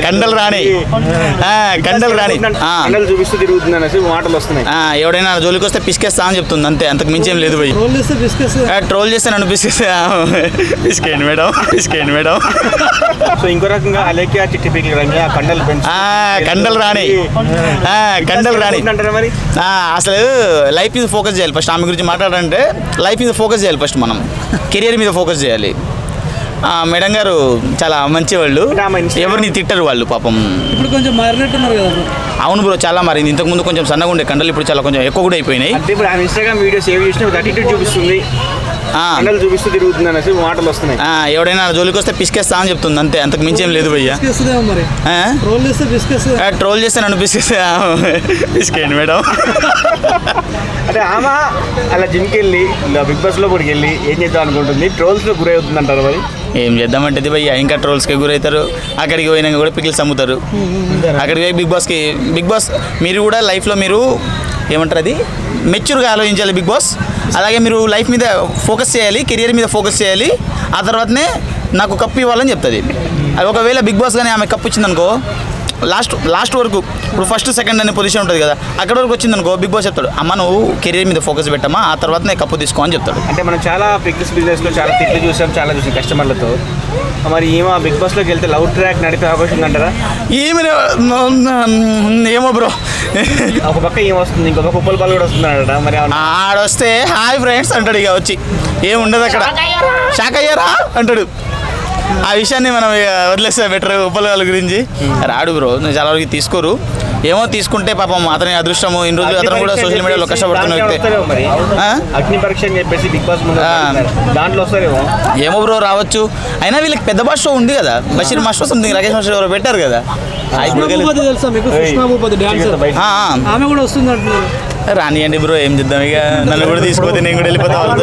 కండలు రాని చూపిస్తూ తిరుగుతుంది అనేసి మాటలు వస్తున్నాయి. ఎవడైనా జోలికి వస్తే పిసికేస్తా అని చెప్తుంది, అంతే, అంతకు మించి ఏం లేదు. పోయి ట్రోల్ చేస్తే నన్ను పిసికేయండి మేడం. సో ఇంకో రకంగా అలేఖ్య చిట్టి పీకల రంగి ఆ కండలు రాని అంటారా మరి? అసలు లైఫ్ మీద ఫోకస్ చేయాలి ఫస్ట్. ఆమె గురించి మాట్లాడాలంటే లైఫ్ మీద ఫోకస్ చేయాలి ఫస్ట్, మనం కెరియర్ మీద ఫోకస్ చేయాలి. మేడం గారు చాలా మంచి వాళ్ళు, ఎవరిని తిట్టరు వాళ్ళు పాపం. ఇప్పుడు కొంచెం మారినట్టున్నారు కదా? అవును బ్రో, చాలా మారింది. ఇంతకుముందు కొంచెం సన్నగా ఉండే కండలు ఇప్పుడు చాలా కొంచెం ఎక్కువ కూడా అయిపోయినాయి. అంటే ఇప్పుడు ఆమె ఇన్స్టాగ్రామ్ వీడియో సేవ్ చేసిన యాటిట్యూడ్ చూపిస్తుంది, కండలు చూపిస్తూ తిరుగుతుంది అనేసి మాటలు వస్తున్నాయి. ఎవడైనా జోలికి వస్తే పిసికేస్తా అని చెప్తుంది, అంతే, అంతకు మించి ఏం లేదు. భయ్యా ట్రోల్ చేస్తే నన్ను పిసికేయండి మేడం. అంటే ఆమె అలా జిమ్కి వెళ్ళి బిగ్ బాస్ లో కూడా వెళ్ళి ఏం చేద్దాం అనుకుంటుంది, ట్రోల్స్ లో గురవుతుంది అంటారు. మరి ఏం చేద్దామంటే భయ్యా, ఇంకా ట్రోల్స్కి గురవుతారు. అక్కడికి పోయినాక కూడా పికిల్స్ అమ్ముతారు. అక్కడికి పోయి బిగ్ బాస్ మీరు కూడా లైఫ్లో మీరు ఏమంటారు, అది మెచ్యూర్గా ఆలోచించాలి బిగ్ బాస్. అలాగే మీరు లైఫ్ మీద ఫోకస్ చేయాలి, కెరియర్ మీద ఫోకస్ చేయాలి. ఆ తర్వాతనే నాకు కప్పు ఇవ్వాలని చెప్తుంది. అది ఒకవేళ బిగ్ బాస్ కానీ ఆమె కప్పు ఇచ్చిందనుకో, లాస్ట్ వరకు ఇప్పుడు ఫస్ట్ సెకండ్ అనే పొజిషన్ ఉంటుంది కదా, అక్కడ వరకు వచ్చిందనుకో బిగ్ బాస్ చెప్తాడు, అమ్మ నువ్వు కెరీర్ మీద ఫోకస్ పెట్టమ్మా, ఆ తర్వాతనే కప్పు తీసుకో అని చెప్తాడు. అంటే మనం చాలా బిజినెస్లో చాలా తిట్లు చూసాం కస్టమర్లతో. మరి ఏమో బిగ్ బాస్లోకి వెళ్తే లవ్ ట్రాక్ నడిపే అవకాశం ఉందంటారా? ఏమో బ్రో, ఒక పక్క ఏమొస్తుంది, ఇంకొక పుప్పల పాలు కూడా వస్తుందట. మరి ఆడొస్తే హాయ్ ఫ్రెండ్స్ అంటాడు, ఇక వచ్చి ఏముండదు అక్కడ, షాక్ అయ్యారా అంటాడు. ఆ విషయాన్ని మనం వదిలేస్తే బెటర్. ఉప్పల వాళ్ళ గురించి రాడు బ్రో, చాలా వరకు తీసుకోరు. ఏమో తీసుకుంటే పాపం అతని అదృష్టము. ఇన్ని రోజులు అతను కూడా సోషల్ మీడియాలో కష్టపడుతున్న వ్యక్తి. ఏమో బ్రో రావచ్చు. అయినా వీళ్ళకి పెద్ద భాష ఉంది కదా, Basheer master something, Rakesh master ఎవరో పెట్టారు కదా. రానియండి బ్రో, ఏం చేద్దాం, ఇక నన్ను కూడా తీసుకోతే నేను కూడా వెళ్ళిపోతా వాళ్ళతో.